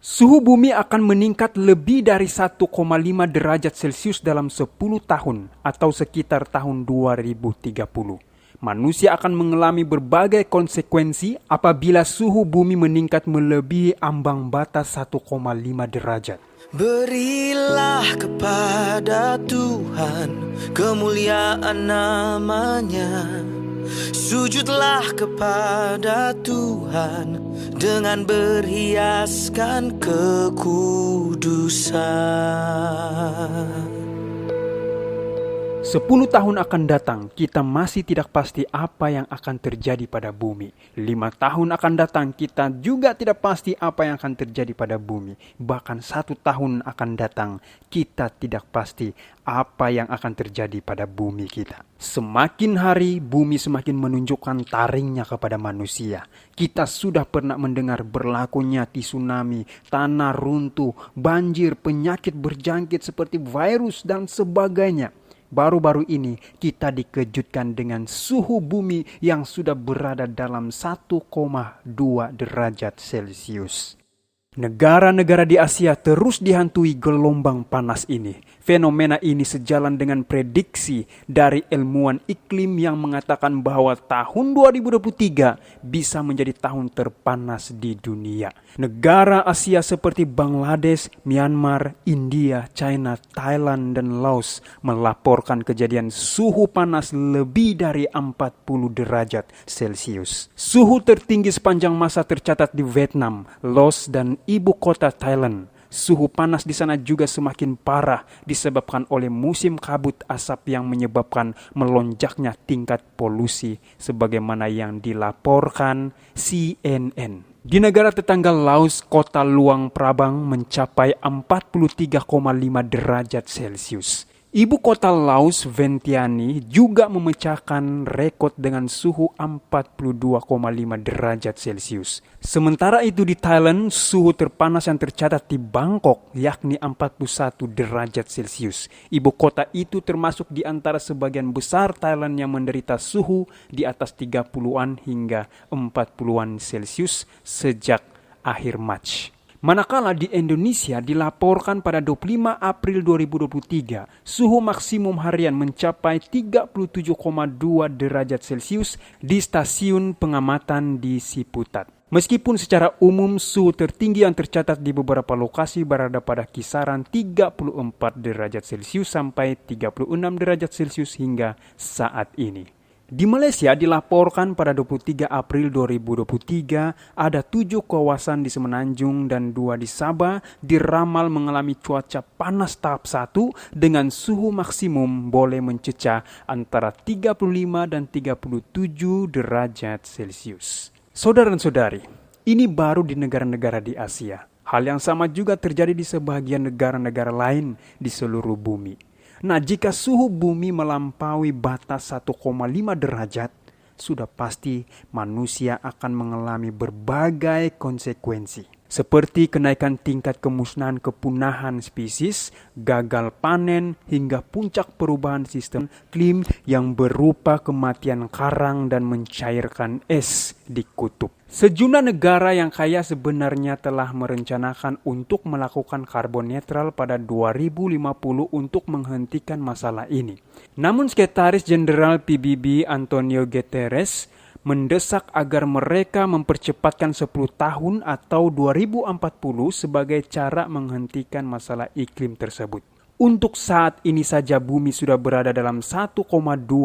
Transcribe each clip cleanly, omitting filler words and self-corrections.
Suhu bumi akan meningkat lebih dari 1,5 derajat Celcius dalam 10 tahun atau sekitar tahun 2030. Manusia akan mengalami berbagai konsekuensi apabila suhu bumi meningkat melebihi ambang batas 1,5 derajat. Berilah kepada Tuhan kemuliaan namanya. Sujudlah kepada Tuhan dengan berhiaskan kekudusan. 10 tahun akan datang, kita masih tidak pasti apa yang akan terjadi pada bumi. 5 tahun akan datang, kita juga tidak pasti apa yang akan terjadi pada bumi. Bahkan 1 tahun akan datang, kita tidak pasti apa yang akan terjadi pada bumi kita. Semakin hari, bumi semakin menunjukkan taringnya kepada manusia. Kita sudah pernah mendengar berlakunya tsunami, tanah runtuh, banjir, penyakit berjangkit seperti virus dan sebagainya. Baru-baru ini kita dikejutkan dengan suhu bumi yang sudah berada dalam 1,2 derajat Celcius. Negara-negara di Asia terus dihantui gelombang panas ini. Fenomena ini sejalan dengan prediksi dari ilmuwan iklim yang mengatakan bahwa tahun 2023 bisa menjadi tahun terpanas di dunia. Negara Asia seperti Bangladesh, Myanmar, India, China, Thailand, dan Laos melaporkan kejadian suhu panas lebih dari 40 derajat Celcius. Suhu tertinggi sepanjang masa tercatat di Vietnam, Laos, dan ibu kota Thailand. Suhu panas di sana juga semakin parah disebabkan oleh musim kabut asap yang menyebabkan melonjaknya tingkat polusi sebagaimana yang dilaporkan CNN. Di negara tetangga Laos, kota Luang Prabang mencapai 43,5 derajat Celcius. Ibu kota Laos, Vientiane, juga memecahkan rekod dengan suhu 42,5 derajat Celcius. Sementara itu di Thailand, suhu terpanas yang tercatat di Bangkok yakni 41 derajat Celcius. Ibu kota itu termasuk di antara sebagian besar Thailand yang menderita suhu di atas 30-an hingga 40-an Celcius sejak akhir Mac. Manakala di Indonesia dilaporkan pada 25 April 2023, suhu maksimum harian mencapai 37,2 derajat Celcius di stasiun pengamatan di Siputat. Meskipun secara umum suhu tertinggi yang tercatat di beberapa lokasi berada pada kisaran 34 derajat Celcius sampai 36 derajat Celcius hingga saat ini. Di Malaysia dilaporkan pada 23 April 2023 ada 7 kawasan di Semenanjung dan 2 di Sabah diramal mengalami cuaca panas tahap 1 dengan suhu maksimum boleh mencecah antara 35 dan 37 derajat Celcius. Saudara dan saudari, ini baru di negara-negara di Asia. Hal yang sama juga terjadi di sebagian negara-negara lain di seluruh bumi. Nah, jika suhu bumi melampaui batas 1,5 derajat, sudah pasti manusia akan mengalami berbagai konsekuensi. Seperti kenaikan tingkat kemusnahan kepunahan spesies, gagal panen, hingga puncak perubahan sistem iklim yang berupa kematian karang dan mencairkan es di kutub. Sejumlah negara yang kaya sebenarnya telah merencanakan untuk melakukan karbon netral pada 2050 untuk menghentikan masalah ini. Namun Sekretaris Jenderal PBB Antonio Guterres mendesak agar mereka mempercepatkan 10 tahun atau 2040 sebagai cara menghentikan masalah iklim tersebut. Untuk saat ini saja bumi sudah berada dalam 1,2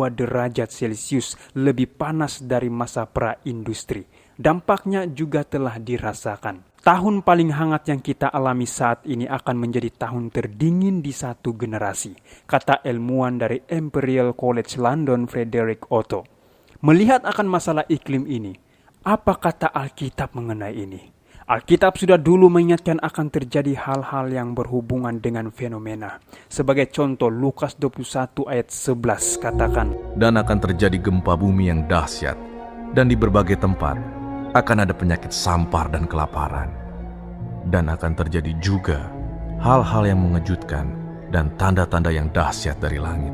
derajat Celcius, lebih panas dari masa pra-industri. Dampaknya juga telah dirasakan. Tahun paling hangat yang kita alami saat ini akan menjadi tahun terdingin di satu generasi, kata ilmuwan dari Imperial College London Frederick Otto. Melihat akan masalah iklim ini, apa kata Alkitab mengenai ini? Alkitab sudah dulu mengingatkan akan terjadi hal-hal yang berhubungan dengan fenomena. Sebagai contoh, Lukas 21 ayat 11 katakan, "Dan akan terjadi gempa bumi yang dahsyat, dan di berbagai tempat akan ada penyakit sampar dan kelaparan. Dan akan terjadi juga hal-hal yang mengejutkan dan tanda-tanda yang dahsyat dari langit."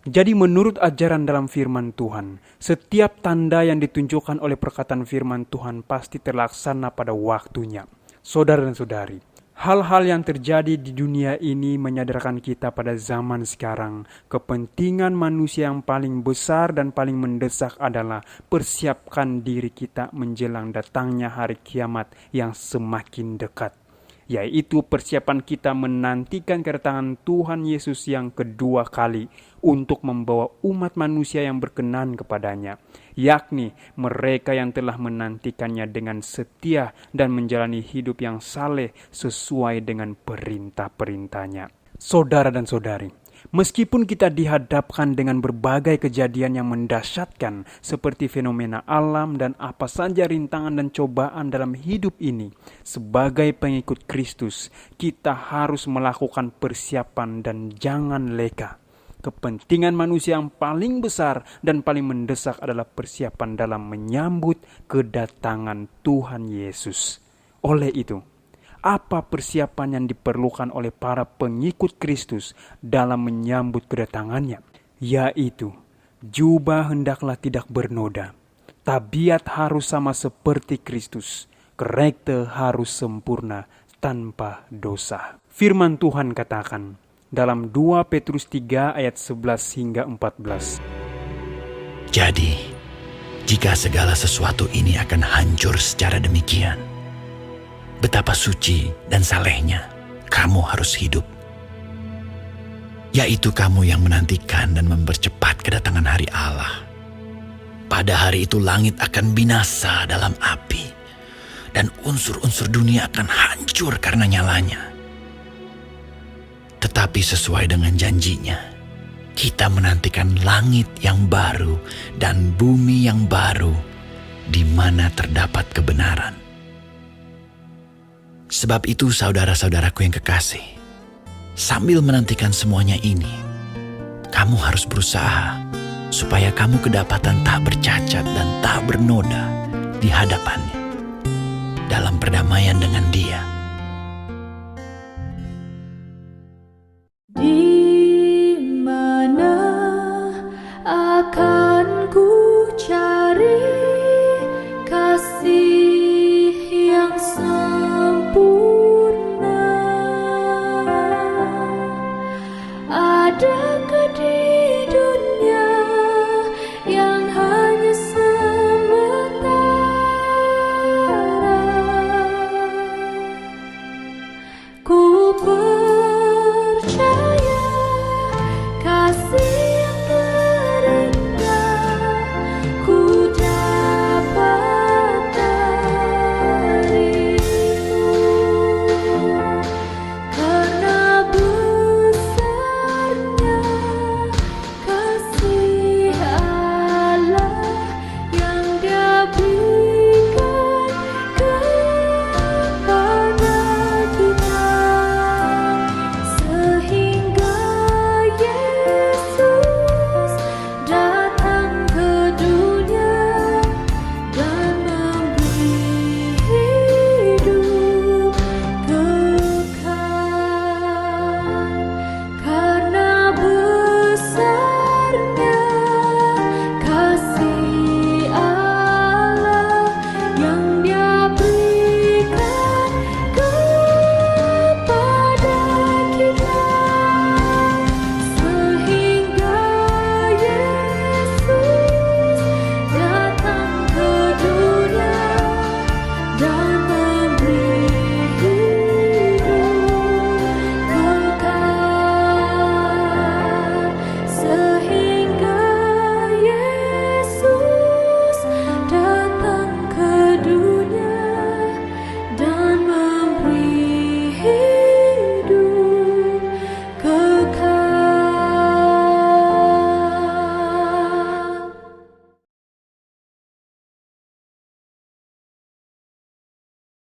Jadi menurut ajaran dalam firman Tuhan, setiap tanda yang ditunjukkan oleh perkataan firman Tuhan pasti terlaksana pada waktunya. Saudara dan saudari, hal-hal yang terjadi di dunia ini menyadarkan kita pada zaman sekarang, kepentingan manusia yang paling besar dan paling mendesak adalah persiapkan diri kita menjelang datangnya hari kiamat yang semakin dekat. Yaitu persiapan kita menantikan kedatangan Tuhan Yesus yang kedua kali untuk membawa umat manusia yang berkenan kepadanya, yakni mereka yang telah menantikannya dengan setia dan menjalani hidup yang saleh sesuai dengan perintah-perintahnya. Saudara dan saudari, meskipun kita dihadapkan dengan berbagai kejadian yang mendahsyatkan seperti fenomena alam dan apa saja rintangan dan cobaan dalam hidup ini, sebagai pengikut Kristus, kita harus melakukan persiapan dan jangan leka. Kepentingan manusia yang paling besar dan paling mendesak adalah persiapan dalam menyambut kedatangan Tuhan Yesus. Oleh itu, apa persiapan yang diperlukan oleh para pengikut Kristus dalam menyambut kedatangannya? Yaitu, jubah hendaklah tidak bernoda, tabiat harus sama seperti Kristus, karakter harus sempurna tanpa dosa. Firman Tuhan katakan dalam 2 Petrus 3 ayat 11 hingga 14. Jadi, jika segala sesuatu ini akan hancur secara demikian, betapa suci dan salehnya kamu harus hidup. Yaitu kamu yang menantikan dan mempercepat kedatangan hari Allah. Pada hari itu langit akan binasa dalam api, dan unsur-unsur dunia akan hancur karena nyalanya. Tetapi sesuai dengan janjinya, kita menantikan langit yang baru dan bumi yang baru di mana terdapat kebenaran. Sebab itu saudara-saudaraku yang kekasih, sambil menantikan semuanya ini, kamu harus berusaha supaya kamu kedapatan tak bercacat dan tak bernoda di hadapannya dalam perdamaian dengan Dia